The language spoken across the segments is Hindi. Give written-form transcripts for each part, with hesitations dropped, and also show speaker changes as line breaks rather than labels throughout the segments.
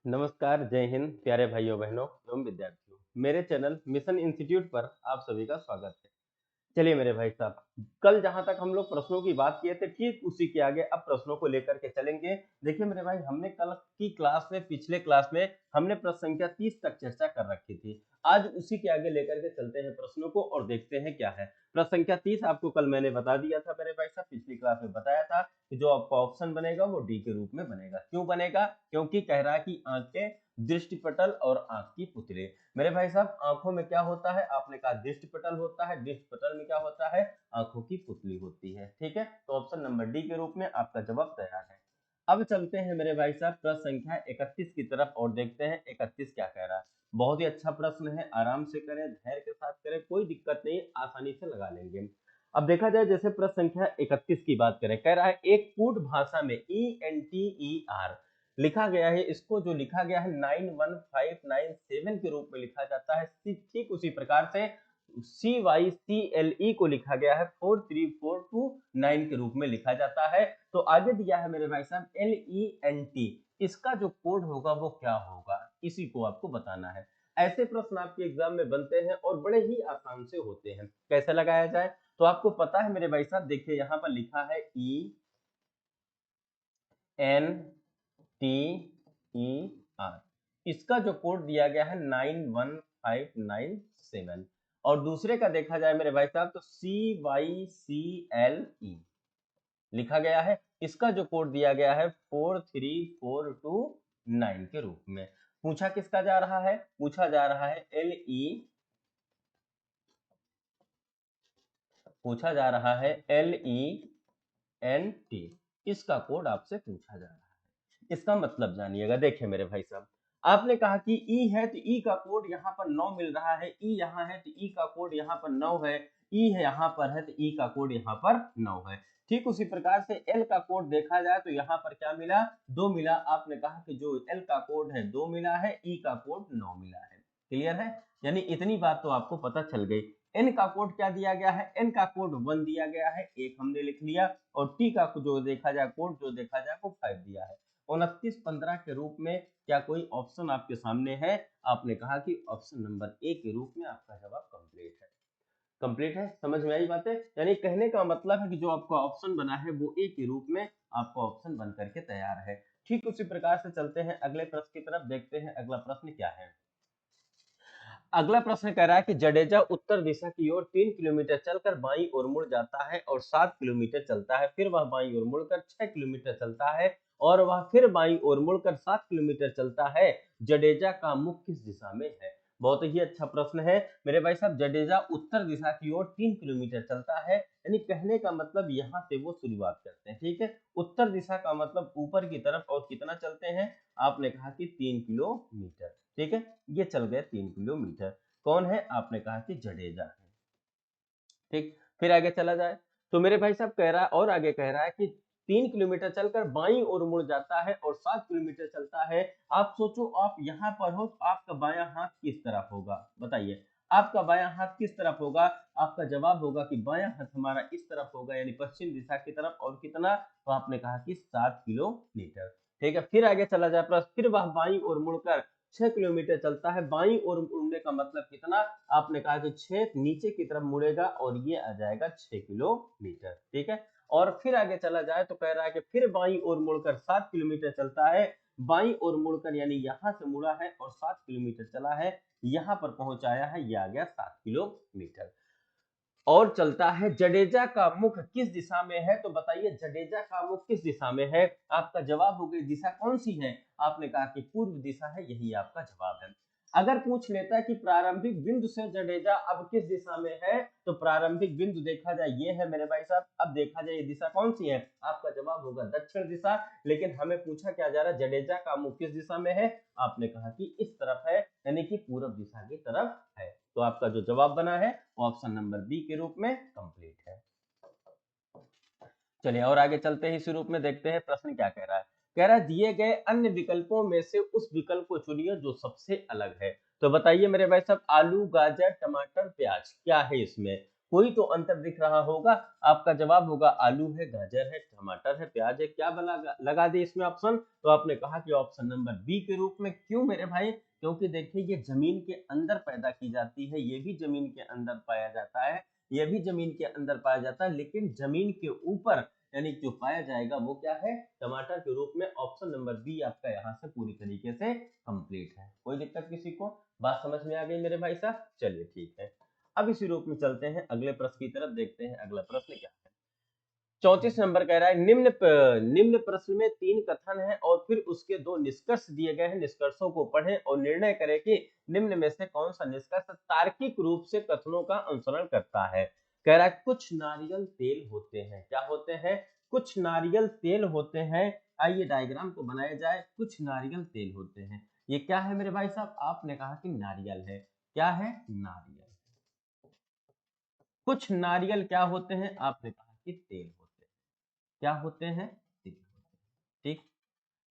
नमस्कार, जय हिंद, प्यारे भाइयों बहनों एवं विद्यार्थियों। मेरे चैनल मिशन इंस्टीट्यूट पर आप सभी का स्वागत है। चलिए मेरे भाई साहब, कल जहां तक हम लोग प्रश्नों की बात किए थे, ठीक उसी के आगे अब प्रश्नों को लेकर के चलेंगे। देखिए मेरे भाई, हमने कल की क्लास में, पिछले क्लास में हमने प्रश्न संख्या 30 तक चर्चा कर रखी थी। आज उसी के आगे लेकर के चलते हैं प्रश्नों को और देखते हैं क्या है। प्रश्न संख्या 30 आपको कल मैंने बता दिया था मेरे भाई साहब, पिछली क्लास में बताया था कि जो आपका ऑप्शन बनेगा वो डी के रूप में बनेगा। क्यों बनेगा? क्योंकि कह रहा है कि आंखें, दृष्टिपटल और आंख की पुतली। मेरे भाई साहब, आंखों में क्या होता है? आपने कहा दृष्टिपटल होता है। दृष्टिपटल में क्या होता है? आंखों की पुतली होती है। ठीक है, तो ऑप्शन नंबर डी के रूप में आपका जवाब तैयार है। अब चलते हैं मेरे भाई साहब प्रश्न संख्या 31 की तरफ और देखते हैं 31 क्या कह रहा है। बहुत ही अच्छा प्रश्न है, आराम से करें, धैर्य के साथ करें, कोई दिक्कत नहीं, आसानी से लगा लेंगे। अब देखा जाए, जैसे प्रश्न संख्या 31 की बात करें, कह रहा है एक कूट भाषा में ENTER लिखा गया है, इसको जो लिखा गया है 91597 के रूप में लिखा जाता है। ठीक उसी प्रकार से CYCLE को लिखा गया है 43429 के रूप में लिखा जाता है। तो आगे दिया है मेरे भाई साहब LENT, इसका जो कोड होगा वो क्या होगा, इसी को आपको बताना है। ऐसे प्रश्न आपके एग्जाम में बनते हैं और बड़े ही आसान से होते हैं। कैसे लगाया जाए? तो आपको पता है मेरे भाई साहब, देखिए यहाँ पर लिखा है ENTER, इसका जो कोड दिया गया है 91597, और दूसरे का देखा जाए मेरे भाई साहब तो CYCLE लिखा गया है, इसका जो कोड दिया गया है 43429 के रूप में। पूछा किसका जा रहा है? पूछा जा रहा है LENT, इसका कोड आपसे पूछा जा रहा है। इसका मतलब जानिएगा। देखिए मेरे भाई साहब, आपने कहा कि ई है तो ई का कोड यहाँ पर 9 मिल रहा है, ई यहाँ है तो ई का कोड यहाँ पर 9 है, ई है यहाँ पर है तो ई का कोड यहाँ पर 9 है। ठीक उसी प्रकार से एल का कोड देखा जाए तो यहाँ पर क्या मिला? 2 मिला। आपने कहा कि जो एल का कोड है 2 मिला है, ई का कोड 9 मिला है। क्लियर है? यानी इतनी बात तो आपको पता चल गई। एन का कोड क्या दिया गया है? एन का कोड 1 दिया गया है, एक हमने लिख लिया, और टी का जो देखा जाए कोड जो देखा जाए वो 5 दिया है। 2915 के रूप में क्या कोई ऑप्शन आपके सामने है? आपने कहा कि ऑप्शन नंबर ए के रूप में आपका जवाब कंप्लीट है। कंप्लीट है, समझ में आई बातें? यानी कहने का मतलब है कि जो आपका ऑप्शन बना है वो ए के रूप में आपका ऑप्शन बन करके तैयार है। ठीक उसी प्रकार से चलते हैं अगले प्रश्न की तरफ, देखते हैं अगला प्रश्न क्या है। अगला प्रश्न कह रहा है कि जडेजा उत्तर दिशा की ओर 3 किलोमीटर चलकर बाईं ओर मुड़ जाता है और 7 किलोमीटर चलता है, फिर वह बाईं ओर मुड़कर 6 किलोमीटर चलता है और वह फिर बाईं ओर मुड़कर 7 किलोमीटर चलता है। जडेजा का मुख किस दिशा में है? बहुत ही अच्छा प्रश्न है मेरे भाई साहब। जडेजा उत्तर दिशा की ओर 3 किलोमीटर चलता है, यानी कहने का मतलब यहाँ से वो शुरुआत करते हैं। ठीक है, उत्तर दिशा का मतलब ऊपर की तरफ, और कितना चलते हैं? आपने कहा कि 3 किलोमीटर। ठीक है, ये चल गए 3 किलोमीटर। कौन है? आपने कहा कि जडेजा है। ठीक, फिर आगे चला जाए तो मेरे भाई साहब कह रहा है, और आगे कह रहा है कि 3 किलोमीटर चलकर बाईं ओर मुड़ जाता है और 7 किलोमीटर चलता है। आप सोचो, आप यहाँ पर हो तो आपका बायां हाथ किस तरफ होगा? बताइए, आपका बायां हाथ किस तरफ होगा? आपका जवाब होगा कि बायां हाथ हमारा इस तरफ होगा, यानी पश्चिम दिशा की तरफ। और कितना? तो आपने कहा कि 7 किलोमीटर। ठीक है, फिर आगे चला जाए प्रश्न, फिर वह बाईं ओर मुड़कर 6 किलोमीटर चलता है। बाईं ओर मुड़ने का मतलब कितना? आपने कहा कि 6 नीचे की तरफ मुड़ेगा और ये आ जाएगा 6 किलोमीटर। ठीक है, और फिर आगे चला जाए तो कह रहा है कि फिर बाईं ओर मुड़कर 7 किलोमीटर चलता है। बाईं ओर मुड़कर यानी यहां से मुड़ा है और 7 किलोमीटर चला है, यहां पर पहुंचाया है, ये आ गया 7 किलोमीटर। और चलता है। जडेजा का मुख किस दिशा में है? तो बताइए, जडेजा का मुख किस दिशा में है? आपका जवाब हो गई दिशा कौन सी है? आपने कहा कि पूर्व दिशा है, यही आपका जवाब है। अगर पूछ लेता है कि प्रारंभिक बिंदु से जडेजा अब किस दिशा में है, तो प्रारंभिक बिंदु देखा जाए ये है मेरे भाई साहब। अब देखा जाए ये दिशा कौन सी है? आपका जवाब होगा दक्षिण दिशा। लेकिन हमें पूछा क्या जा रहा है? जडेजा का मुख किस दिशा में है? आपने कहा कि इस तरफ है, यानी कि पूर्व दिशा की तरफ है। तो आपका जो जवाब बना है ऑप्शन नंबर बी के रूप में कंप्लीट है। चलिए और आगे चलते हैं, इसी रूप में देखते हैं प्रश्न क्या कह रहा है। कह रहा है दिए गए अन्य विकल्पों में से उस विकल्प को चुनिए जो सबसे अलग है। तो बताइए मेरे भाई साहब, आलू, गाजर, टमाटर, प्याज क्या है इसमें? कोई तो अंतर दिख रहा होगा। आपका जवाब होगा आलू है, गाजर है, टमाटर है, प्याज है। क्या लगा दे इसमें ऑप्शन? तो आपने कहा कि ऑप्शन नंबर बी के रूप में। क्यों मेरे भाई? क्योंकि देखिए ये जमीन के अंदर पैदा की जाती है, ये भी जमीन के अंदर पाया जाता है, ये भी जमीन के अंदर पाया जाता है, लेकिन जमीन के ऊपर यानी जो पाया जाएगा वो क्या है? टमाटर के रूप में। ऑप्शन नंबर बी आपका यहाँ से पूरी तरीके से कंप्लीट है। कोई दिक्कत किसी को? बात समझ में आ गई मेरे भाई साहब? चलिए ठीक है, अब इसी रूप में चलते हैं अगले प्रश्न की तरफ। देखते हैं अगला प्रश्न क्या है। 34 नंबर कह रहा है निम्न प्रश्न में 3 कथन है और फिर उसके 2 निष्कर्ष दिए गए हैं। निष्कर्षों को पढ़ें और निर्णय करें कि निम्न में से कौन सा निष्कर्ष तार्किक रूप से कथनों का अनुसरण करता है। कह रहा है कुछ नारियल तेल होते हैं। क्या होते हैं? कुछ नारियल तेल होते हैं। आइए डायग्राम को बनाया जाए। कुछ नारियल तेल होते हैं, ये क्या है मेरे भाई साहब? आपने कहा कि नारियल है। क्या है? नारियल। कुछ नारियल क्या होते हैं? आपने कहा कि तेल होते हैं। क्या होते हैं? तेल होते हैं। ठीक,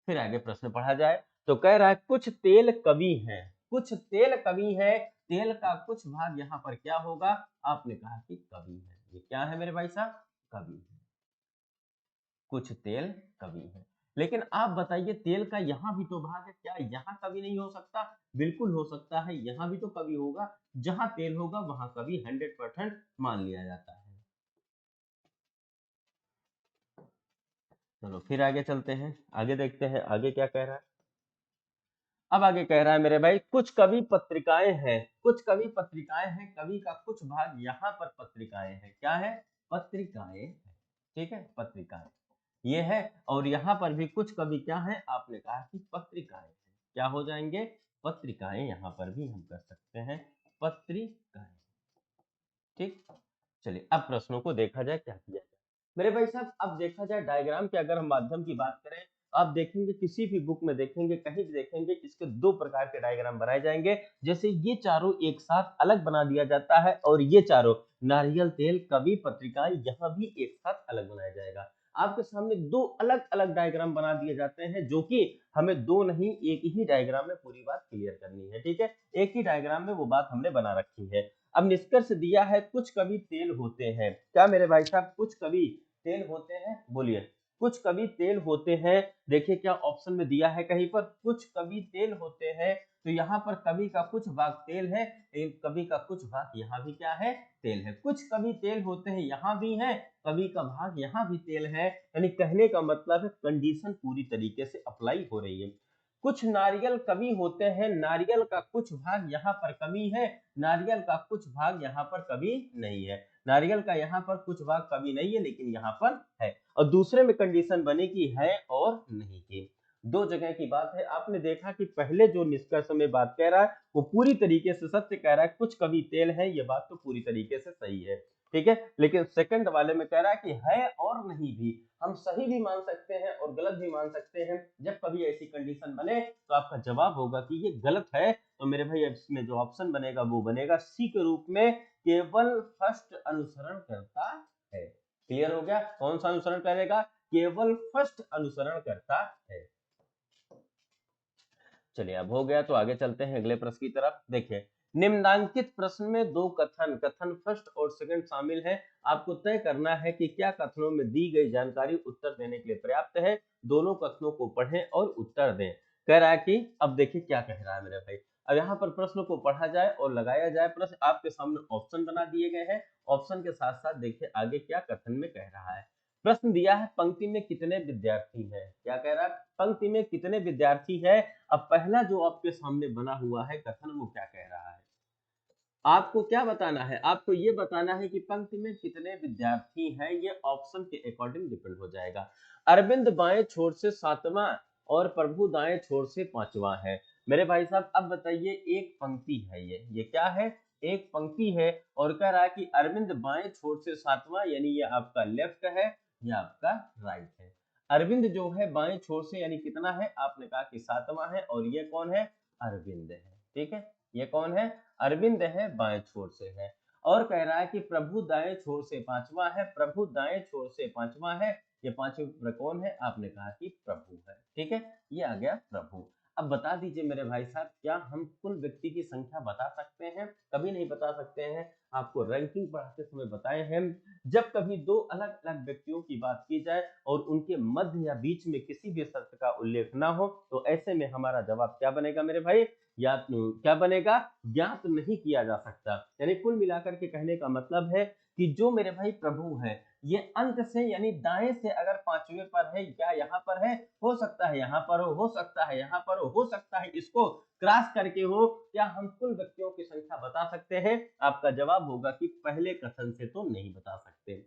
फिर आगे प्रश्न पढ़ा जाए तो कह रहा है कुछ तेल कवि है। कुछ तेल कवि है। तेल का कुछ भाग यहाँ पर क्या होगा? आपने कहा कि कवि है। ये क्या है मेरे भाई साहब? कवि है। कुछ तेल कवि है। लेकिन आप बताइए तेल का यहाँ भी तो भाग है, क्या यहाँ कवि नहीं हो सकता? बिल्कुल हो सकता है, यहाँ भी तो कवि होगा। जहां तेल होगा वहां कवि 100% मान लिया जाता है। चलो फिर आगे चलते हैं, आगे देखते हैं आगे क्या कह रहा है। अब आगे कह रहा है मेरे भाई कुछ कवि पत्रिकाएं हैं। कुछ कवि पत्रिकाएं हैं, कवि का कुछ भाग यहाँ पर पत्रिकाएं हैं। क्या है? पत्रिकाएं हैं। ठीक है, पत्रिकाएं ये है। और यहाँ पर भी कुछ कवि क्या है? आपने कहा कि पत्रिकाएं हैं। क्या हो जाएंगे? पत्रिकाएं। यहाँ पर भी हम कर सकते हैं पत्रिकाएं। ठीक, चलिए अब प्रश्नों को देखा जाए क्या किया जाए। मेरे भाई साहब अब देखा जाए डायग्राम के अगर हम माध्यम की बात करें, आप देखेंगे किसी भी बुक में देखेंगे, कहीं भी देखेंगे, इसके 2 प्रकार के डायग्राम बनाए जाएंगे। जैसे ये चारों एक साथ अलग बना दिया जाता है और ये चारों नारियल तेल कवि पत्रिकाएं यहाँ भी एक साथ अलग बनाया जाएगा। आपके सामने 2 अलग अलग डायग्राम बना दिए जाते हैं, जो कि हमें 2 नहीं एक ही डायग्राम में पूरी बात क्लियर करनी है। ठीक है, एक ही डायग्राम में वो बात हमने बना रखी है। अब निष्कर्ष दिया है कुछ कवि तेल होते हैं। क्या मेरे भाई साहब? कुछ कवि तेल होते हैं। बोलिए, कुछ कवि तेल होते हैं। देखिए क्या ऑप्शन में दिया है कहीं पर कुछ कवि तेल होते हैं, तो यहाँ पर कवि का कुछ भाग तेल है, कवि का कुछ भाग यहाँ भी क्या है? तेल है। कुछ कवि तेल होते हैं यहाँ भी है, कवि का भाग यहाँ भी तेल है। यानी कहने का मतलब है कंडीशन पूरी तरीके से अप्लाई हो रही है। कुछ नारियल कवि होते हैं, नारियल का कुछ भाग यहाँ पर कवि है, नारियल का कुछ भाग यहाँ पर कवि नहीं है। नारियल का यहाँ पर कुछ भाग कवि नहीं है लेकिन यहाँ पर है। और दूसरे में कंडीशन बनेगी है और नहीं की। 2 जगह की बात है। आपने देखा कि पहले जो निष्कर्ष में बात कह रहा है वो पूरी तरीके से सत्य कह रहा है, कुछ कवि तेल है, ये बात तो पूरी तरीके से सही है। ठीक है, लेकिन सेकंड वाले में कह रहा है कि है और नहीं भी। हम सही भी मान सकते हैं और गलत भी मान सकते हैं। जब कभी ऐसी कंडीशन बने तो आपका जवाब होगा कि ये गलत है। तो मेरे भाई इसमें जो ऑप्शन बनेगा वो बनेगा सी के रूप में, केवल फर्स्ट अनुसरण करता है। क्लियर हो गया? कौन सा अनुसरण करेगा? केवल फर्स्ट अनुसरण करता है। चलिए अब हो गया तो आगे चलते हैं अगले प्रश्न की तरफ। देखिए निम्नांकित प्रश्न में 2 कथन, कथन फर्स्ट और सेकंड शामिल है। आपको तय करना है कि क्या कथनों में दी गई जानकारी उत्तर देने के लिए पर्याप्त है। दोनों कथनों को पढ़ें और उत्तर दें। कह रहा है कि अब देखिए क्या कह रहा है मेरे भाई। अब यहाँ पर प्रश्न को पढ़ा जाए और लगाया जाए। प्रश्न आपके सामने ऑप्शन बना दिए गए हैं। ऑप्शन के साथ साथ देखिए आगे क्या कथन में कह रहा है। प्रश्न दिया है पंक्ति में कितने विद्यार्थी हैं। क्या कह रहा है? पंक्ति में कितने विद्यार्थी है। अब पहला जो आपके सामने बना हुआ है कथन, वो क्या कह रहा है? आपको क्या बताना है? आपको ये बताना है कि पंक्ति में कितने विद्यार्थी हैं। ये ऑप्शन के अकॉर्डिंग डिपेंड हो जाएगा। अरविंद बाएं छोर से 7वां और प्रभु दाएं छोर से 5वां है। मेरे भाई साहब अब बताइए, एक पंक्ति है, ये क्या है? एक पंक्ति है और कह रहा है कि अरविंद बाएं छोर से 7वां, यानी ये आपका लेफ्ट है, ये आपका राइट है। अरविंद जो है बाएं छोर से यानी कितना है? आपने कहा कि 7वां है और ये कौन है? अरविंद है। ठीक है, ये कौन है? अरविंद है, बाएं छोर से है। और कह रहा है कि प्रभु दाएं छोर से 5वां है, प्रभु दाएं छोर से 5वां है। ये 5वें कौन है? आपने कहा कि प्रभु है। ठीक है, ये आ गया प्रभु। अब बता दीजिए मेरे भाई साहब, क्या हम कुल व्यक्ति की संख्या बता सकते हैं? कभी नहीं बता सकते हैं। आपको रैंकिंग पढ़ाते समय बताए हैं, जब कभी दो अलग अलग व्यक्तियों की बात की जाए और उनके मध्य या बीच में किसी भी शर्त का उल्लेख ना हो, तो ऐसे में हमारा जवाब क्या बनेगा मेरे भाई? या क्या बनेगा? ज्ञात नहीं किया जा सकता। यानी कुल मिलाकर के कहने का मतलब है कि जो मेरे भाई प्रभु है, ये अंत से यानी दाएं से अगर पांचवें पर है, क्या यहाँ पर है? हो सकता है यहाँ पर हो सकता है यहाँ पर हो सकता है इसको क्रॉस करके हो। क्या हम कुल व्यक्तियों की संख्या बता सकते हैं? आपका जवाब होगा कि पहले कथन से तो नहीं बता सकते।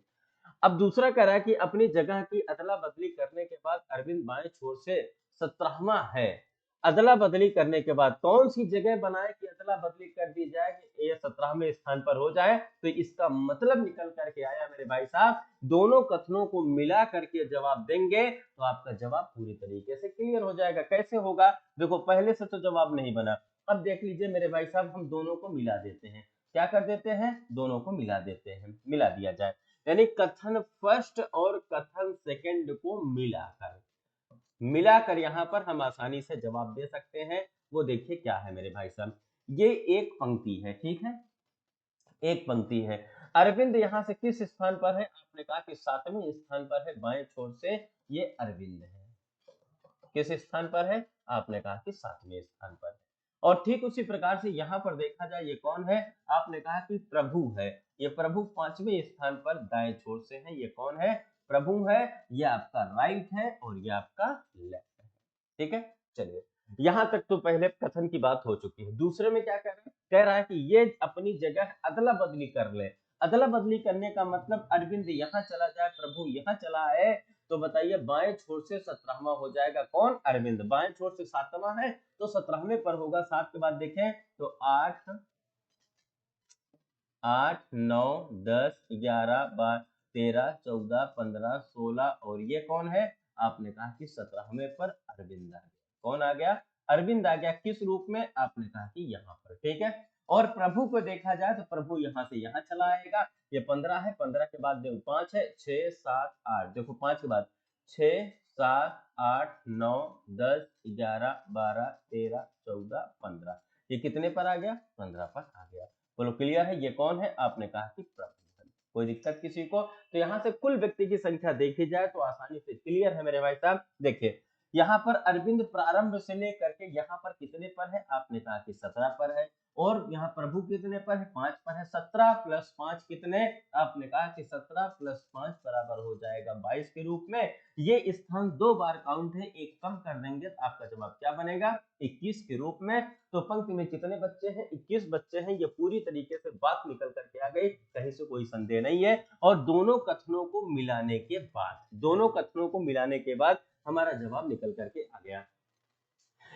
अब दूसरा कह रहा है कि अपनी जगह की अदला बदली करने के बाद अरविंद बाएं छोर से 17वां है। अदला बदली करने के बाद कौन सी जगह बनाए कि अदला बदली कर दी जाए कि ये 17वें स्थान पर हो जाए? तो इसका मतलब निकल करके आया मेरे भाई साहब, दोनों कथनों को मिला करके जवाब देंगे तो आपका जवाब पूरी तरीके से क्लियर हो जाएगा। कैसे होगा? देखो, पहले से तो जवाब नहीं बना। अब देख लीजिए मेरे भाई साहब, हम दोनों को मिला देते हैं। क्या कर देते हैं? दोनों को मिला देते हैं, मिला दिया जाए। यानी कथन फर्स्ट और कथन सेकंड को मिलाकर मिलाकर यहां पर हम आसानी से जवाब दे सकते हैं। वो देखिए क्या है मेरे भाई साहब, ये एक पंक्ति है, ठीक है, एक पंक्ति है। अरविंद यहां से किस स्थान पर है? आपने कहा कि 7वें स्थान पर है, बाएं छोर से ये अरविंद है। किस स्थान पर है? आपने कहा कि 7वें स्थान पर है। और ठीक उसी प्रकार से यहां पर देखा जाए, ये कौन है? आपने कहा कि प्रभु है। ये प्रभु 5वें स्थान पर दाएं छोर से है। ये कौन है? प्रभु है। ये आपका राइट है और ये आपका लेफ्ट है। ठीक है, चलिए, यहां तक तो पहले कथन की बात हो चुकी है। दूसरे में क्या कह रहा है? कह रहा है कि ये अपनी जगह अदला बदली कर ले। अदला बदली करने का मतलब अरविंद यहां चला जाए, प्रभु यहां चला है, तो बताइए बाएं छोर से 17वां हो जाएगा कौन? अरविंद। बाएं छोर से 7वां है तो 17वें पर होगा। 7 के बाद देखें तो 8 8 9 10 11 12 13 14 15 16 और ये कौन है? आपने कहा कि 17वें पर अरविंद आ गया। कौन आ गया? अरविंद आ गया। किस रूप में? आपने कहा कि यहाँ पर। ठीक है, और प्रभु को देखा जाए तो प्रभु यहाँ से यहाँ चला आएगा। ये 15 है, 15 के बाद देखो 5 है, 6 7 8, देखो 5 के बाद 6 7 8 9 10 11 12 13 14 15, ये कितने पर आ गया? 15 पर आ गया। बोलो क्लियर है? ये कौन है? आपने कहा कि प्रभु है। कोई दिक्कत किसी को? तो यहाँ से कुल व्यक्ति की संख्या देखी जाए तो आसानी से क्लियर है मेरे भाई साहब। देखिए, यहाँ पर अरविंद प्रारंभ से लेकर के यहाँ पर कितने पर है? आपने कहा कि 17 पर है। और यहाँ प्रभु कितने पर है? 5 पर है। 17 प्लस 5 कितने? आपने कहा कि 17 प्लस 5 बराबर हो जाएगा 22 के रूप में। ये स्थान 2 बार काउंट है, एक कम कर देंगे तो आपका जवाब क्या बनेगा? 21 के रूप में। तो पंक्ति में कितने बच्चे हैं? 21 बच्चे हैं। ये पूरी तरीके से बात निकल करके आ गई, कहीं से कोई संदेह नहीं है। और दोनों कथनों को मिलाने के बाद, दोनों कथनों को मिलाने के बाद हमारा जवाब निकल करके आ गया।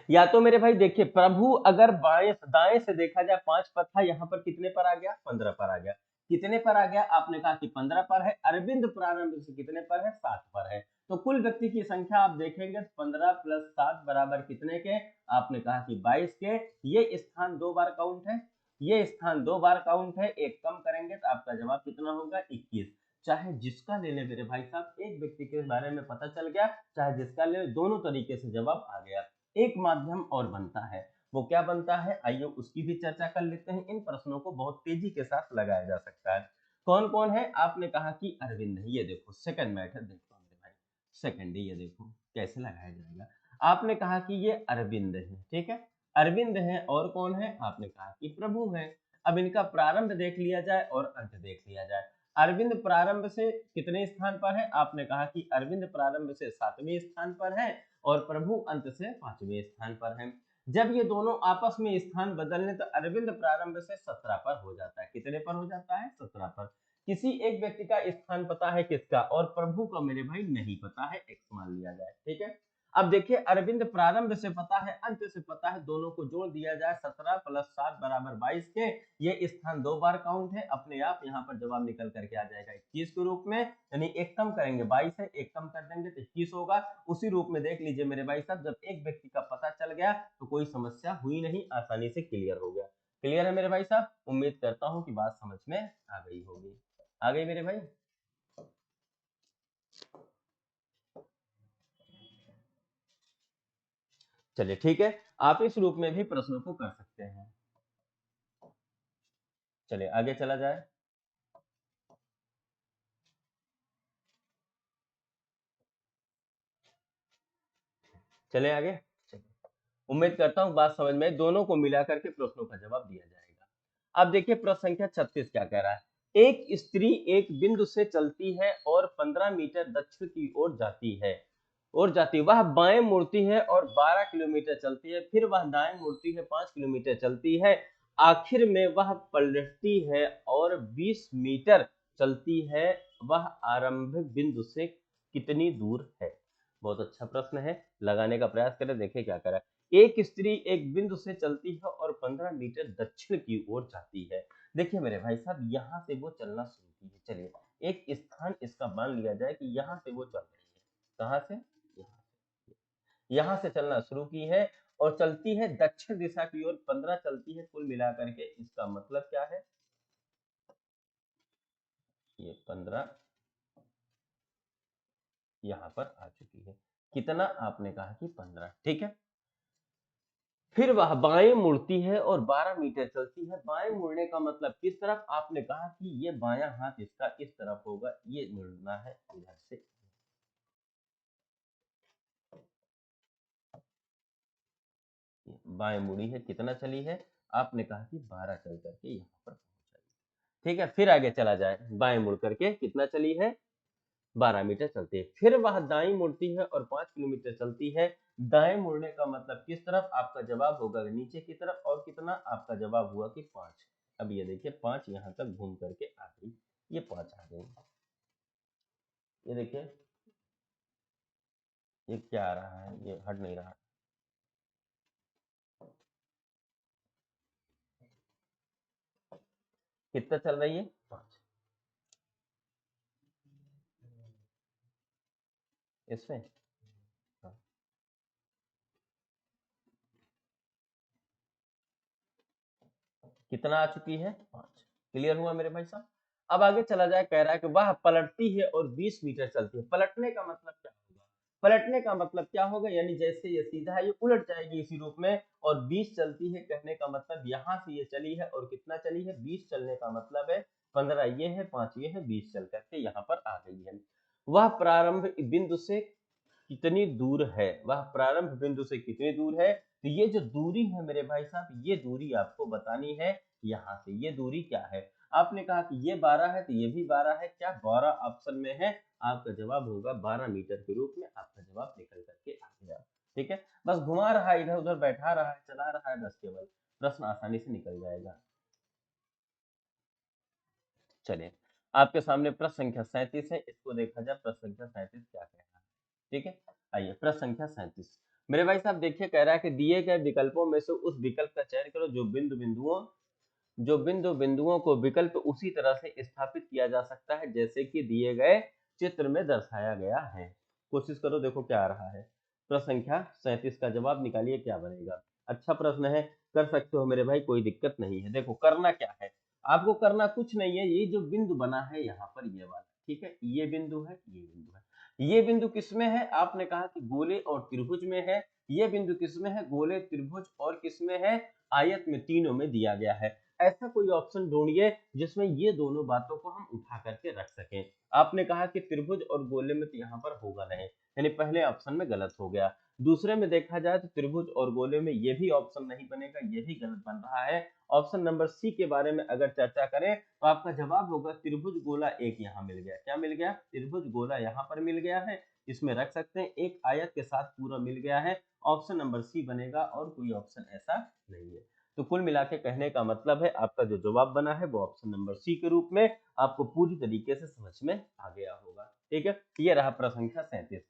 या तो मेरे भाई देखिए, प्रभु अगर बाएं दाएं से देखा जाए 5 पर था, यहाँ पर कितने पर आ गया? 15 पर आ गया। कितने पर आ गया? आपने कहा कि 15 पर है। अरविंद प्रारंभ से कितने पर है? 7 पर है। तो कुल व्यक्ति की संख्या आप देखेंगे 15 प्लस 7 बराबर कितने के? आपने कहा कि 22 के। ये स्थान 2 बार काउंट है, ये स्थान 2 बार काउंट है, एक कम करेंगे तो आपका जवाब कितना होगा? 21। चाहे जिसका ले ले मेरे भाई साहब, एक व्यक्ति के बारे में पता चल गया, चाहे जिसका ले, दोनों तरीके से जवाब आ गया। एक माध्यम और बनता है, वो क्या बनता है? आइए उसकी भी चर्चा कर लेते हैं। इन प्रश्नों को बहुत तेजी के साथ लगाया जा सकता है। कौन कौन है? आपने कहा कि अरविंद है। ये देखो सेकंड मेथड देखो मेरे भाई, सेकंड, ये देखो कैसे लगाया जाएगा। आपने कहा कि ये अरविंद है, ठीक है, अरविंद है। और कौन है? आपने कहा कि प्रभु है। अब इनका प्रारंभ देख लिया जाए और अंत देख लिया जाए। अरविंद प्रारंभ से कितने स्थान पर है? आपने कहा कि अरविंद प्रारंभ से 7वें स्थान पर है और प्रभु अंत से 5वें स्थान पर है। जब ये दोनों आपस में स्थान बदल लें तो अरविंद प्रारंभ से 17 पर हो जाता है। कितने पर हो जाता है? 17 पर। किसी एक व्यक्ति का स्थान पता है किसका, और प्रभु का मेरे भाई नहीं पता है, एक्स मान लिया जाए। ठीक है, अब देखिए, अरविंद प्रारंभ से पता है, अंत से पता है, दोनों को जोड़ दिया जाए, 17 प्लस 7 बराबर 22 के। ये स्थान 2 बार काउंट है, अपने आप यहाँ पर जवाब निकल करके आ जाएगा 21 के रूप में। यानी एक कम करेंगे 22 है, एक कम कर देंगे तो 21 होगा। उसी रूप में देख लीजिए मेरे भाई साहब, जब एक व्यक्ति का पता चल गया तो कोई समस्या हुई नहीं, आसानी से क्लियर हो गया। क्लियर है मेरे भाई साहब? उम्मीद करता हूँ कि बात समझ में आ गई होगी। आ गई मेरे भाई? चलिए ठीक है, आप इस रूप में भी प्रश्नों को कर सकते हैं। चलिए आगे चला जाए। चले आगे। चलिए, उम्मीद करता हूँ बात समझ में, दोनों को मिला करके प्रश्नों का जवाब दिया जाएगा। अब देखिए प्रश्न संख्या 36 क्या कह रहा है। एक स्त्री एक बिंदु से चलती है और 15 मीटर दक्षिण की ओर जाती है, वह बाएं मुड़ती है और 12 किलोमीटर चलती है, फिर वह दाएं मुड़ती है 5 किलोमीटर चलती है, आखिर में वह पलटती है और 20 मीटर चलती है, वह आरंभिक बिंदु से कितनी दूर है। बहुत अच्छा प्रश्न है, लगाने का प्रयास करें, देखिए क्या करा। एक स्त्री एक बिंदु से चलती है और 15 मीटर दक्षिण की ओर जाती है। देखिए मेरे भाई साहब, यहाँ से वो चलना शुरू की है। चलिए एक स्थान इसका मान लिया जाए कि यहाँ से वो चल रही है। कहाँ से? यहाँ से चलना शुरू की है और चलती है दक्षिण दिशा की ओर, 15 चलती है कुल मिलाकर के। इसका मतलब क्या है? ये 15 यहाँ पर आ चुकी है। कितना? आपने कहा कि 15, ठीक है। फिर वह बाएं मुड़ती है और 12 मीटर चलती है। बाएं मुड़ने का मतलब किस तरफ? आपने कहा कि ये बायां हाथ इसका इस तरफ होगा, ये मुड़ना है इधर से। बाएं मुड़ी है, कितना चली है? आपने कहा कि 12 चल करके यहाँ पर पहुंच आई। ठीक है, फिर आगे चला जाए। बाएं मुड़ करके कितना चली है? 12 मीटर चलती है। फिर वह दाईं मुड़ती है और 5 किलोमीटर चलती है। दाएं मुड़ने का मतलब किस तरफ? आपका जवाब होगा नीचे की तरफ। और कितना? आपका जवाब हुआ कि 5। अब ये देखिए 5 यहाँ तक घूम करके आ गई, ये 5 आ गई। ये देखिए ये क्या आ रहा है, ये हट नहीं रहा। कितना चल रही है? 5। इसमें हाँ। कितना आ चुकी है? 5। क्लियर हुआ मेरे भाई साहब? अब आगे चला जाए, कह रहा है कि वह पलटती है और 20 मीटर चलती है। पलटने का मतलब क्या होगा? पलटने का मतलब क्या होगा? यानी जैसे ये सीधा है, ये उलट जाएगी इसी रूप में। और 20 चलती है, कहने का मतलब यहाँ से ये चली है और कितना चली है? 20 चलने का मतलब है 15 ये है, 5 ये है, 20 चल करके यहाँ पर आ गई है। वह प्रारंभ बिंदु से कितनी दूर है? वह प्रारंभ बिंदु से कितनी दूर है? तो ये जो दूरी है मेरे भाई साहब, ये दूरी आपको बतानी है। यहाँ से ये दूरी क्या है? आपने कहा कि ये 12 है, तो ये भी 12 है। क्या 12 ऑप्शन में है? आपका जवाब होगा 12 मीटर के रूप में। आपका जवाब निकल करके आ गया। ठीक है, बस घुमा रहा है, इधर उधर बैठा रहा है, चला रहा है, बस केवल प्रश्न आसानी से निकल जाएगा। चलिए, आपके सामने प्रश्न संख्या 37 है, इसको देखा जाए। प्रश्न संख्या 37 क्या कह रहा है? ठीक है, आइए प्रश्न संख्या 37। मेरे भाई साहब देखिए, कह रहा है कि दिए गए विकल्पों में से उस विकल्प का चयन करो जो बिंदु बिंदुओं को विकल्प उसी तरह से स्थापित किया जा सकता है जैसे कि दिए गए चित्र में दर्शाया गया है। कोशिश करो, देखो क्या आ रहा है। प्रश्न संख्या 37 का जवाब निकालिए, क्या बनेगा। अच्छा प्रश्न है, कर सकते हो मेरे भाई, कोई दिक्कत नहीं है। देखो करना क्या है, आपको करना कुछ नहीं है। ये जो बिंदु बना है यहाँ पर, ये वाला, ठीक है, ये बिंदु है, ये बिंदु है। ये बिंदु किसमें है? आपने कहा कि गोले और त्रिभुज में है। ये बिंदु किसमें है? गोले, त्रिभुज और किसमें है? आयत में, तीनों में दिया गया है। ऐसा कोई ऑप्शन ढूंढिए जिसमें ये दोनों बातों को हम उठा करके रख सकें। आपने कहा कि त्रिभुज और गोले में, तो यहाँ पर होगा नहीं, यानी पहले ऑप्शन में गलत हो गया। दूसरे में देखा जाए तो त्रिभुज और गोले में ये भी ऑप्शन नहीं बनेगा, ये भी गलत बन रहा है। ऑप्शन नंबर सी के बारे में अगर चर्चा करें तो आपका जवाब होगा त्रिभुज गोला एक। यहाँ मिल गया, क्या मिल गया? त्रिभुज गोला यहाँ पर मिल गया है, इसमें रख सकते हैं। एक आयत के साथ पूरा मिल गया है। ऑप्शन नंबर सी बनेगा, और कोई ऑप्शन ऐसा नहीं है। तो कुल मिला के कहने का मतलब है, आपका जो जवाब बना है वो ऑप्शन नंबर सी के रूप में आपको पूरी तरीके से समझ में आ गया होगा। ठीक है, ये रहा प्रश्न संख्या 37।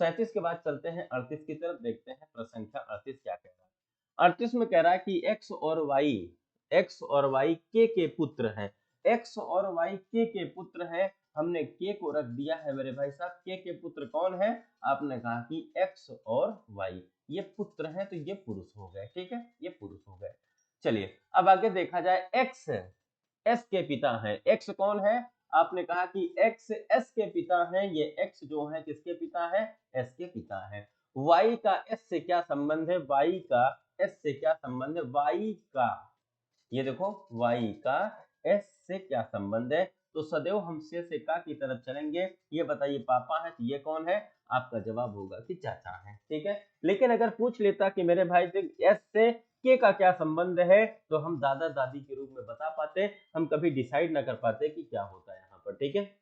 37 के बाद चलते हैं 38 की तरफ, देखते हैं प्रश्न संख्या 38 क्या कह रहा है। 38 में कह रहा है कि एक्स और वाई के पुत्र हैं। एक्स और वाई के पुत्र हैं। हमने के को रख दिया है मेरे भाई साहब। के पुत्र कौन है? आपने कहा कि एक्स और वाई, ये पुत्र हैं, तो ये पुरुष हो गए। ठीक है, ये पुरुष हो गए। चलिए अब आगे देखा जाए। एक्स एस के पिता है। एक्स कौन है? आपने कहा कि एक्स एस के पिता है। ये एक्स जो है किसके पिता है? एस के पिता है। y का s से क्या संबंध है, y का s से क्या संबंध है, y का, ये देखो y का s से क्या संबंध है, तो सदैव हम से का की तरफ चलेंगे। ये बताइए पापा है तो ये कौन है, आपका जवाब होगा कि चाचा है, ठीक है। लेकिन अगर पूछ लेता कि मेरे भाई से s से के का क्या संबंध है, तो हम दादा दादी के रूप में बता पाते, हम कभी डिसाइड ना कर पाते कि क्या होता है यहाँ पर, ठीक है।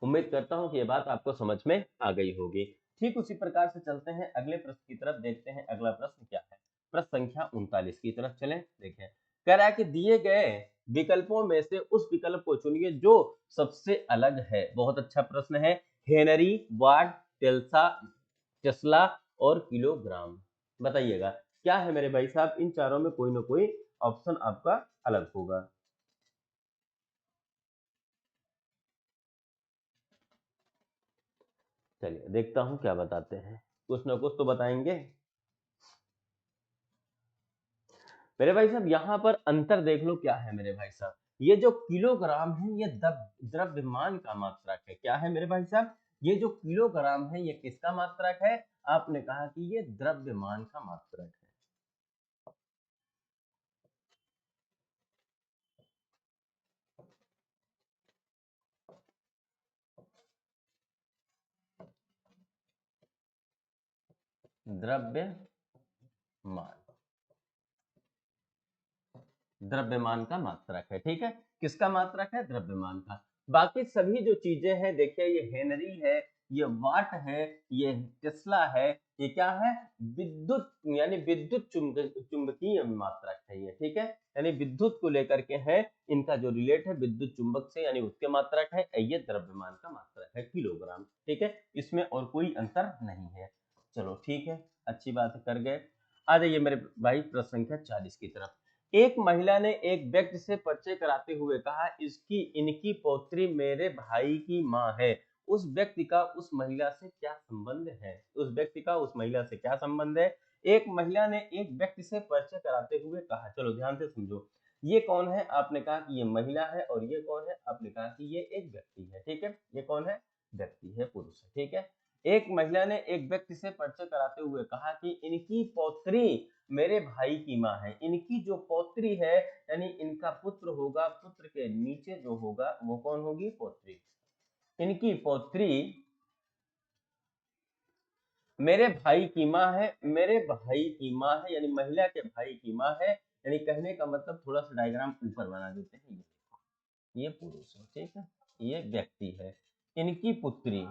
उम्मीद करता हूँ कि ये बात आपको समझ में आ गई होगी। ठीक उसी प्रकार से चलते हैं अगले प्रश्न की तरफ, देखते हैं अगला प्रश्न क्या है। प्रश्न संख्या 39 की तरफ चलें। देखें, कह रहा है कि दिए गए विकल्पों में से उस विकल्प को चुनिए जो सबसे अलग है। बहुत अच्छा प्रश्न है। हेनरी, वाट, टेल्सा, टेस्ला और किलोग्राम। बताइएगा क्या है मेरे भाई साहब, इन चारों में कोई ना कोई ऑप्शन आपका अलग होगा। चलिए देखता हूं क्या बताते हैं, कुछ ना कुछ तो बताएंगे। मेरे भाई साहब यहाँ पर अंतर देख लो क्या है मेरे भाई साहब, ये जो किलोग्राम है ये द्रव्यमान का मात्रक है। क्या है मेरे भाई साहब, ये जो किलोग्राम है ये किसका मात्रक है, आपने कहा कि ये द्रव्यमान का मात्रक है। द्रव्यमान, द्रव्यमान का मात्रक है, ठीक है। किसका मात्रक है, द्रव्यमान का। बाकी सभी जो चीजें हैं देखिए, ये हेनरी है, ये वाट है, ये टेस्ला है, ये क्या है, विद्युत यानी विद्युत चुंबकीय मात्रक है ये, ठीक है। यानी विद्युत को लेकर के है, इनका जो रिलेट है विद्युत चुंबक से, यानी उसके मात्रक है। ये द्रव्यमान का मात्रक है किलोग्राम, ठीक है। इसमें और कोई अंतर नहीं है। चलो ठीक है, अच्छी बात कर गए। आ जाइए मेरे भाई प्रश्न संख्या 40 की तरफ। एक महिला ने एक व्यक्ति से परिचय कराते हुए कहा, इसकी इनकी पौत्री मेरे भाई की माँ है। उस व्यक्ति का उस महिला से क्या संबंध है, उस व्यक्ति का उस महिला से क्या संबंध है। एक महिला ने एक व्यक्ति से परिचय कराते हुए कहा, चलो ध्यान से समझो, ये कौन है, आपने कहा कि ये महिला है, और ये कौन है, आपने कहा कि ये एक व्यक्ति है, ठीक है। ये कौन है, व्यक्ति है, पुरुष है, ठीक है। एक महिला ने एक व्यक्ति से परिचय कराते हुए कहा कि इनकी पौत्री मेरे भाई की माँ है। इनकी जो पौत्री है यानी इनका पुत्र होगा, पुत्र के नीचे जो होगा वो कौन होगी, पौत्री। इनकी पौत्री मेरे भाई की माँ है, मेरे भाई की माँ है, यानी महिला के भाई की माँ है। यानी कहने का मतलब, थोड़ा सा डायग्राम ऊपर बना देते हैं, ये पुरुष है, ठीक है, ये व्यक्ति है। इनकी पुत्री,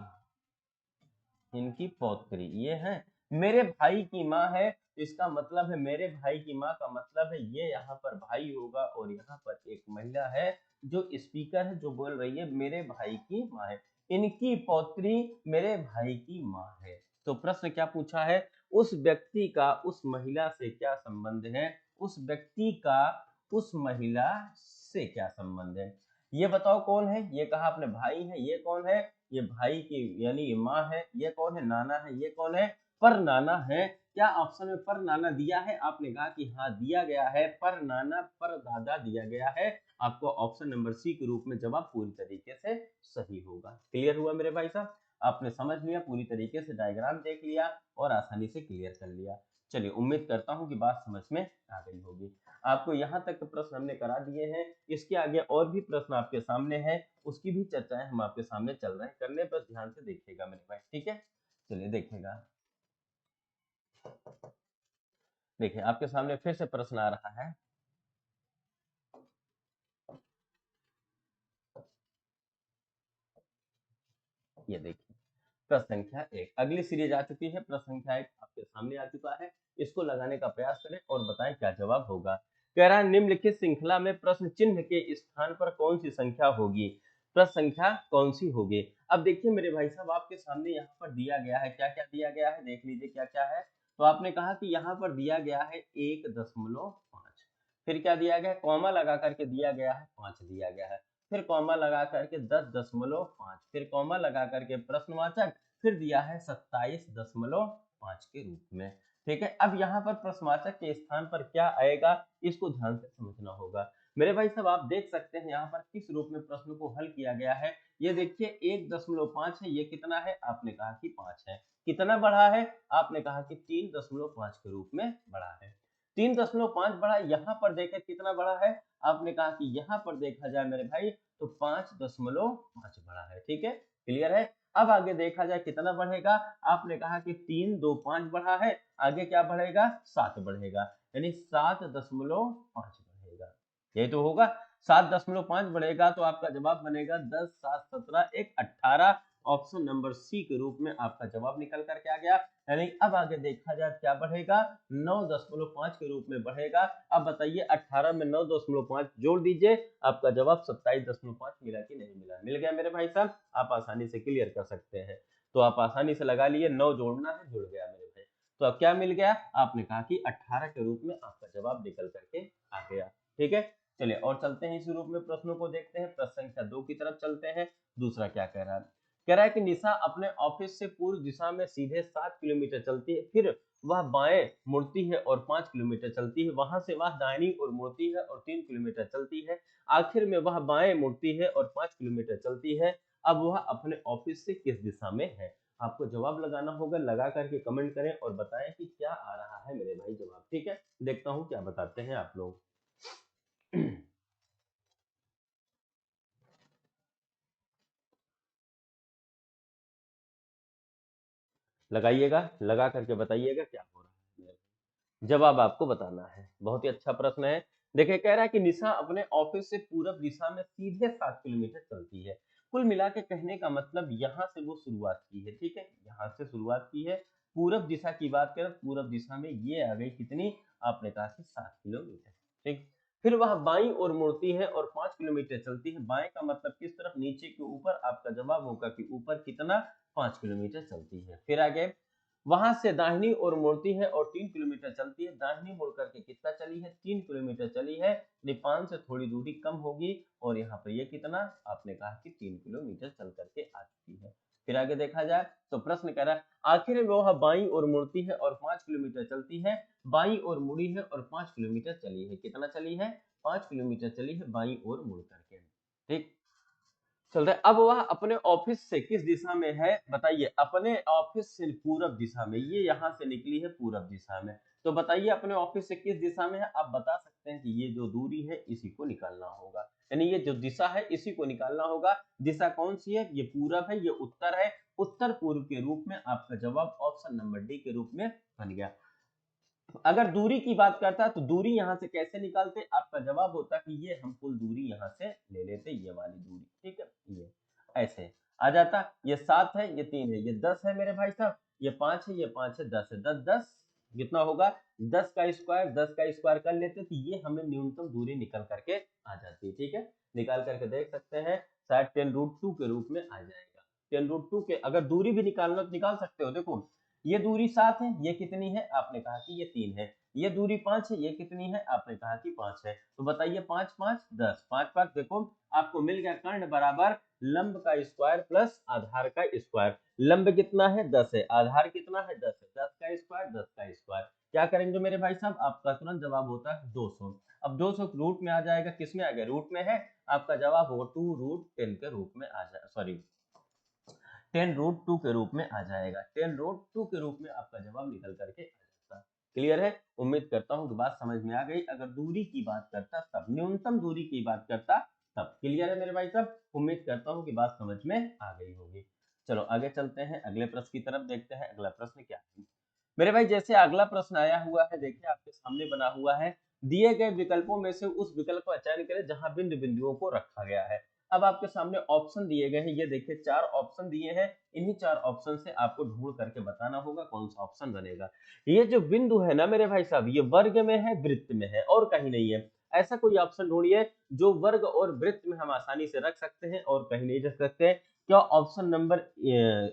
इनकी पौत्री ये है, मेरे भाई की माँ है, इसका मतलब है मेरे भाई की माँ का मतलब है ये यहाँ पर भाई होगा, और यहाँ पर एक महिला है जो स्पीकर है, जो बोल रही है मेरे भाई की माँ है। इनकी पौत्री मेरे भाई की माँ है। तो प्रश्न क्या पूछा है, उस व्यक्ति का उस महिला से क्या संबंध है, उस व्यक्ति का उस महिला से क्या संबंध है। ये बताओ कौन है, ये कहा आपने भाई है, ये कौन है, ये भाई की यानी ये माँ है, ये कौन है, नाना है, ये कौन है, पर नाना है। क्या ऑप्शन में पर नाना दिया है, आपने कहा कि हाँ दिया गया है, पर नाना पर दादा दिया गया है। आपको ऑप्शन नंबर सी के रूप में जवाब पूरी तरीके से सही होगा। क्लियर हुआ मेरे भाई साहब, आपने समझ लिया, पूरी तरीके से डायग्राम देख लिया और आसानी से क्लियर कर लिया। चलिए उम्मीद करता हूँ कि बात समझ में आ गई होगी। आपको यहाँ तक के प्रश्न हमने करा दिए हैं, इसके आगे और भी प्रश्न आपके सामने हैं, उसकी भी चर्चाएं हम आपके सामने चल रहे हैं, करने पर ध्यान से देखिएगा मेरे भाई, ठीक है। चलिए देखिएगा, देखिए आपके सामने फिर से प्रश्न आ रहा है। ये देखिए, प्रश्न संख्या 1, अगली सीरीज आ चुकी है, प्रश्न संख्या 1 आपके सामने आ चुका है। इसको लगाने का प्रयास करें और बताएं क्या जवाब होगा। कह रहा है निम्नलिखित श्रृंखला में प्रश्न चिन्ह के स्थान पर कौन सी संख्या होगी, प्रश्न संख्या कौन सी होगी। अब देखिए मेरे भाई साहब, आपके सामने यहाँ पर दिया गया है, क्या क्या दिया गया है, देख लीजिए क्या क्या है। तो आपने कहा कि यहाँ पर दिया गया है 1.5, फिर क्या दिया गया है, कॉमा लगा करके दिया गया है 5 दिया गया है, फिर कॉमा लगा करके 10.5, फिर कॉमा लगा करके प्रश्नवाचक, फिर दिया है 27.5 के रूप में, ठीक है। अब यहाँ पर प्रश्नवाचक के स्थान पर क्या आएगा, इसको ध्यान से समझना होगा। मेरे भाई साहब आप देख सकते हैं यहाँ पर किस रूप में प्रश्न को हल किया गया है। ये देखिए 1.5 है, ये कितना है, आपने कहा कि 5 है। कितना बढ़ा है? आपने कहा कि 3.5 के रूप में बढ़ा है। 3.5 बढ़ा, यहाँ पर देखें कितना बढ़ा है? आपने कहा कि यहाँ पर देखा जाए मेरे भाई तो 5.5 बढ़ा है। ठीक है, क्लियर है। अब आगे देखा जाए कितना बढ़ेगा? आपने कहा कि 3 2 5 बढ़ा है, आगे क्या बढ़ेगा? 7 बढ़ेगा, यानी 7.5 बढ़ेगा। यही तो होगा, 7.5 बढ़ेगा तो आपका जवाब बनेगा 10 7 17 1 18। ऑप्शन नंबर सी के रूप में आपका जवाब निकल करके आ गया। यानी अब आगे देखा जाए क्या बढ़ेगा? 9.5 के रूप में बढ़ेगा। अब बताइए 18 में 9.5 जोड़ दीजिए, आपका जवाब 27.5 मिला कि नहीं मिला? मिल गया मेरे भाई साहब, आप आसानी से क्लियर कर सकते हैं। तो आप आसानी से लगा लिए, 9 जोड़ना है, जुड़ गया मेरे भाई। तो अब क्या मिल गया? आपने कहा कि 18 के रूप में आपका जवाब निकल करके आ गया। ठीक है, चलिए और चलते हैं इसी रूप में प्रश्नों को देखते हैं। प्रश्न संख्या 2 की तरफ चलते हैं। दूसरा क्या कह रहा है? कह रहा है कि निशा अपने ऑफिस से पूर्व दिशा में सीधे 7 किलोमीटर चलती है, फिर वह बाएं मुड़ती है और 5 किलोमीटर चलती है। वहां से वह दाहिनी ओर मुड़ती है और 3 किलोमीटर चलती है। आखिर में वह बाएं मुड़ती है और 5 किलोमीटर चलती है। अब वह अपने ऑफिस से किस दिशा में है? आपको जवाब लगाना होगा, लगा करके कमेंट करें और बताएं कि क्या आ रहा है मेरे भाई जवाब। ठीक है, देखता हूं क्या बताते हैं आप लोग। लगाइएगा, लगा करके बताइएगा क्या हो रहा है। जवाब आपको बताना है। बहुत ही अच्छा प्रश्न है। देखिए, कह रहा है कि निशा अपने ऑफिस से पूरब दिशा में सीधे 7 किलोमीटर चलती है। कुल मिला के कहने का मतलब यहाँ से वो शुरुआत की है। ठीक है, यहाँ से शुरुआत की है। पूरब दिशा की बात करें, पूरब दिशा में ये आ गई कितनी? आपने कहा कि 7 किलोमीटर। ठीक, फिर वह बाईं ओर मुड़ती है और 5 किलोमीटर चलती है। बाएं का मतलब किस तरफ? नीचे के ऊपर। आपका जवाब होगा कि ऊपर कितना? 5 किलोमीटर चलती है। फिर आगे वहां से दाहिनी ओर मुड़ती है और 3 किलोमीटर चलती है। दाहिनी मुड़ करके कितना चली है? 3 किलोमीटर चली है। निपान से थोड़ी दूरी कम होगी और यहाँ पे ये कितना? आपने कहा कि 3 किलोमीटर चल करके आ चुकी है। फिर आगे देखा जाए तो प्रश्न कह रहा है आखिर में वह बाईं ओर मुड़ती है और 5 किलोमीटर चलती है। बाईं ओर मुड़ी है और 5 किलोमीटर चली है। कितना चली है? 5 किलोमीटर चली है बाईं ओर मुड़ करके। ठीक, चल रहा है। अब वह अपने ऑफिस से किस दिशा में है? बताइए, अपने ऑफिस से पूरब दिशा में, ये यहाँ से निकली है पूरब दिशा में। तो बताइए अपने ऑफिस से किस दिशा में है? आप बता सकते हैं कि ये जो दूरी है इसी को निकालना होगा, यानी ये जो दिशा है इसी को निकालना होगा। दिशा कौन सी है? ये पूरब है, ये उत्तर है। उत्तर पूर्व के रूप में आपका जवाब ऑप्शन नंबर डी के रूप में बन गया। अगर दूरी की बात करता है तो दूरी यहाँ से कैसे निकालते? आपका जवाब होता कि ये हम कुल दूरी यहाँ से ले लेते, ये वाली दूरी। ठीक है, ये ऐसे आ जाता। ये 7 है, ये 3 है, ये 10 है मेरे भाई साहब, ये 5 है, ये 5 है, 10 है। 10 10 कितना होगा? 10 का स्क्वायर, 10 का स्क्वायर कर लेते तो ये हमें न्यूनतम दूरी निकल करके आ जाती है। ठीक है, निकाल करके देख सकते हैं, शायद 10√2 के रूप में आ जाएगा। 10√2 के अगर दूरी भी निकालना तो निकाल सकते हो। देखो, ये दूरी 7 है, ये कितनी है? आपने कहा कि ये 3 है। ये दूरी 5 है, ये कितनी है? आपने कहा कि 5 है। तो बताइए 5 5 10, 5 5 देखो आपको मिल गया कर्ण बराबर लंब का स्क्वायर प्लस आधार का स्क्वायर। लंब कितना है? 10 है, आधार कितना है? 10 है। 10 का स्क्वायर, 10 का स्क्वायर, क्या करेंगे मेरे भाई साहब? आपका तुरंत जवाब होता है 200। अब 200 रूट में आ जाएगा, किस में आ गया? रूट में है। आपका जवाब होगा 2√10 के रूप में आ जाए, सॉरी 10√2 के रूप में आ जाएगा। 10√2 के रूप में आपका जवाब निकल करके आ जाता। क्लियर है? उम्मीद करता हूं कि बात समझ में आ गई। अगर दूरी की बात करता तब, न्यूनतम दूरी की बात करता तब। क्लियर है मेरे भाई साहब? उम्मीद करता हूं कि बात समझ में आ गई होगी। चलो आगे चलते हैं, अगले प्रश्न की तरफ देखते हैं। अगला प्रश्न क्या है मेरे भाई? जैसे अगला प्रश्न आया हुआ है, देखिए आपके सामने बना हुआ है, दिए गए विकल्पों में से उस विकल्प का चयन करें जहां बिंदु बिंदुओं को रखा गया है। अब आपके सामने ऑप्शन दिए गए हैं, ये देखिए 4 ऑप्शन दिए हैं। इन्हीं 4 ऑप्शन से आपको ढूंढ करके बताना होगा कौन सा ऑप्शन बनेगा। ये जो बिंदु है ना मेरे भाई साहब, ये वर्ग में है, वृत्त में है और कहीं नहीं है। ऐसा कोई ऑप्शन ढूंढिए जो वर्ग और वृत्त में हम आसानी से रख सकते हैं और कहीं नहीं रख सकते। क्या ऑप्शन नंबर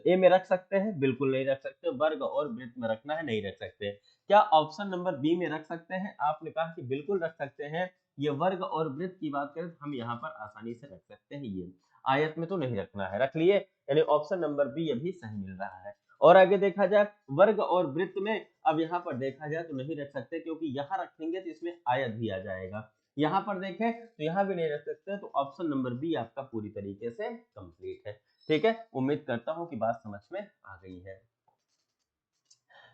ए में रख सकते हैं? बिल्कुल नहीं रख सकते। वर्ग और वृत्त में रखना है, नहीं रख सकते। क्या ऑप्शन नंबर बी में रख सकते हैं? आपने कहा कि बिल्कुल रख सकते हैं। ये वर्ग और वृत्त की बात करें तो हम यहाँ पर आसानी से रख सकते हैं। ये आयत में तो नहीं रखना है, रख लिए, यानी ऑप्शन नंबर बी अभी सही मिल रहा है। और आगे देखा जाए वर्ग और वृत्त में, अब यहाँ पर देखा जाए तो नहीं रख सकते, क्योंकि यहाँ रखेंगे तो इसमें आयत भी आ जाएगा। यहाँ पर देखें तो यहाँ भी नहीं रख सकते, तो ऑप्शन नंबर बी आपका पूरी तरीके से कंप्लीट है। ठीक है, उम्मीद करता हूँ कि बात समझ में आ गई है।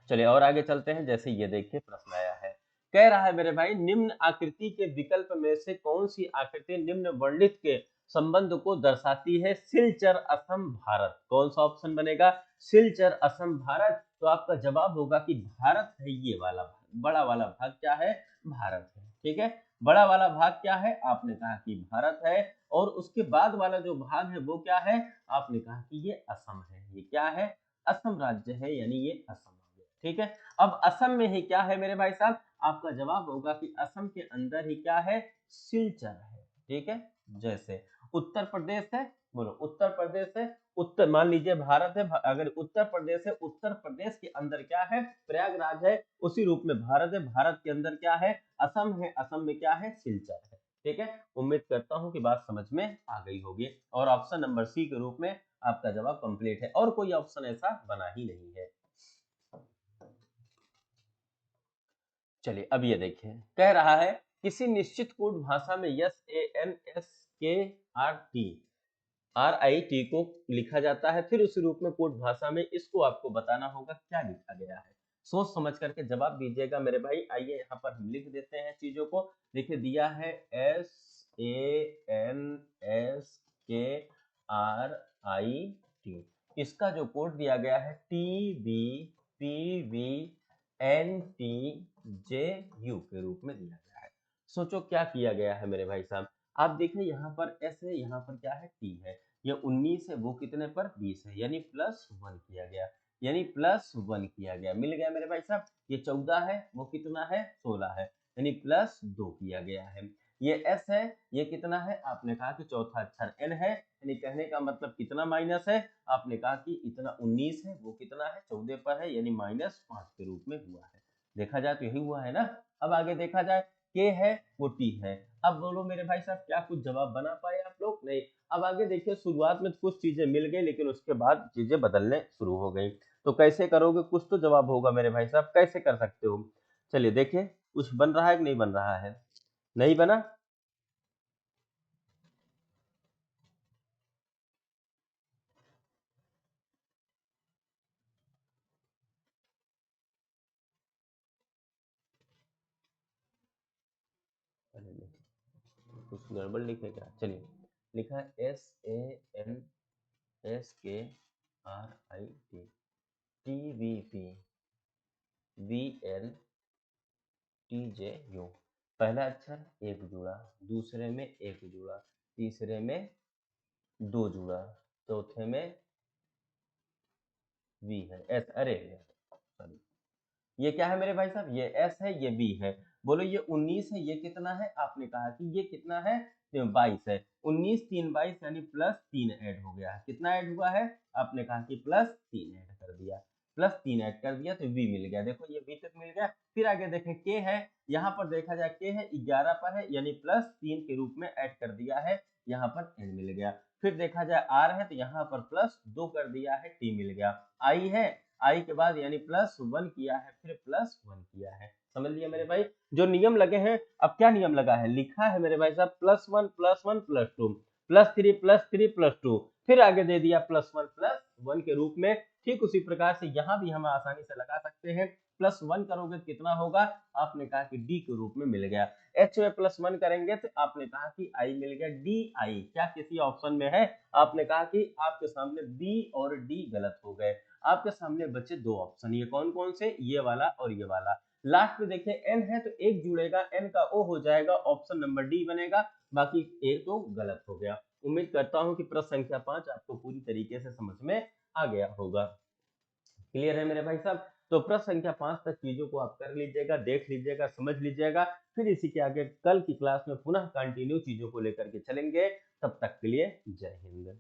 चलिए और आगे चलते हैं। जैसे ये देखिए प्रश्न आया है, कह रहा है मेरे भाई निम्न आकृति के विकल्प में से कौन सी आकृति निम्न वर्णित के संबंध को दर्शाती है? सिलचर असम भारत। कौन सा ऑप्शन बनेगा? सिलचर असम भारत। तो आपका जवाब होगा कि भारत है ये वाला भाग, बड़ा वाला भाग क्या है? भारत है। ठीक है, बड़ा वाला भाग क्या है? आपने कहा कि भारत है। और उसके बाद वाला जो भाग है वो क्या है? आपने कहा कि ये असम है। ये क्या है? असम राज्य है, यानी ये असम हो गया। ठीक है, अब असम में ही क्या है मेरे भाई साहब? आपका जवाब होगा कि असम के अंदर ही क्या है? सिलचर है। ठीक है, जैसे उत्तर प्रदेश है, बोलो उत्तर प्रदेश है। उत्तर मान लीजिए भारत है, अगर उत्तर प्रदेश है, उत्तर प्रदेश के अंदर क्या है? प्रयागराज है। उसी रूप में भारत है, भारत के अंदर क्या है? असम है, असम में क्या है? सिलचर है। ठीक है, उम्मीद करता हूं कि बात समझ में आ गई होगी। और ऑप्शन नंबर सी के रूप में आपका जवाब कंप्लीट है, और कोई ऑप्शन ऐसा बना ही नहीं है। चलिए अब ये देखिए, कह रहा है किसी निश्चित कोड भाषा में SANSKRT को लिखा जाता है, फिर उस रूप में कोड भाषा में इसको आपको बताना होगा क्या लिखा गया है। सोच समझ करके जवाब दीजिएगा मेरे भाई। आइए यहाँ पर हम लिख देते हैं चीजों को। देखिए दिया है SANSKRIT, इसका जो कोड दिया गया है TBPVNTJU के रूप में दिया गया है। सोचो क्या किया गया है मेरे भाई साहब। आप देखिए यहाँ पर S है, यहाँ पर क्या है? T है। ये 19 है, वो कितने पर? 20 है, यानी +1 किया गया, यानी +1 किया गया। मिल गया मेरे भाई साहब। ये 14 है, वो कितना है? 16 है, यानी +2 किया गया है। ये S है, ये कितना है? आपने कहा कि चौथा अक्षर N है, यानी कहने का मतलब कितना माइनस है? आपने कहा कि इतना 19 है, वो कितना है? 14 पर है, यानी -5 के रूप में हुआ है। देखा जाए तो यही हुआ है ना। अब आगे देखा जाए, K है, वो T है। अब बोलो मेरे भाई साहब, क्या कुछ जवाब बना पाए आप लोग? नहीं। अब आगे देखिए, शुरुआत में कुछ चीजें मिल गई, लेकिन उसके बाद चीजें बदलने शुरू हो गई। तो कैसे करोगे? कुछ तो जवाब होगा मेरे भाई साहब, कैसे कर सकते हो? चलिए देखिए, कुछ बन रहा है कि नहीं बन रहा है? नहीं बना? अरे नहीं, कुछ गड़बड़ लिखे क्या? चलिए, लिखा है SANSKRIT TBPVNTJU। पहला अक्षर एक जुड़ा, दूसरे में एक जुड़ा, तीसरे में दो जुड़ा, चौथे में V है, S। अरे सॉरी, ये क्या है मेरे भाई साहब? ये S है, ये B है। बोलो ये 19 है, ये कितना है? आपने कहा कि ये कितना है? 22 है। 19 3 22, यानी +3 ऐड हो गया है। कितना ऐड हुआ है? आपने कहा कि +3 ऐड कर दिया, +3 ऐड कर दिया तो V मिल गया। देखो ये V तक मिल गया। फिर आगे देखें, K है, यहाँ पर देखा जाए K है 11 पर है, यानी +3 के रूप में ऐड कर दिया है, यहाँ पर N मिल गया। फिर देखा जाए R है, तो यहाँ पर +2 कर दिया है, T मिल गया। I है, आई के बाद यानी +1 किया है, फिर +1 किया है। समझ लिया मेरे भाई? जो नियम लगे हैं, अब क्या नियम लगा है? लिखा है मेरे भाई साहब +1 +1 +2 +3 +3 +2, फिर आगे दे दिया +1 +1 के रूप में। ठीक उसी प्रकार से यहाँ भी हम आसानी से लगा सकते हैं। +1 करोगे कितना होगा? आपने कहा कि D के रूप में मिल गया। H में +1 करेंगे तो आपने कहा कि I मिल गया, DI। क्या किसी ऑप्शन में है? आपने कहा कि आपके सामने B और D गलत हो गए। आपके सामने बचे दो ऑप्शन, ये कौन कौन से? ये वाला और ये वाला। लास्ट में देखिए N है, तो एक जुड़ेगा, N का O हो जाएगा, ऑप्शन नंबर D बनेगा। बाकी A तो गलत हो गया। उम्मीद करता हूं कि प्रश्न संख्या 5 आपको पूरी तरीके से समझ में आ गया होगा। क्लियर है मेरे भाई साहब? तो प्रश्न संख्या 5 तक चीजों को आप कर लीजिएगा, देख लीजिएगा, समझ लीजिएगा। फिर इसी के आगे कल की क्लास में पुनः कंटिन्यू चीजों को लेकर के चलेंगे। तब तक के लिए जय हिंद।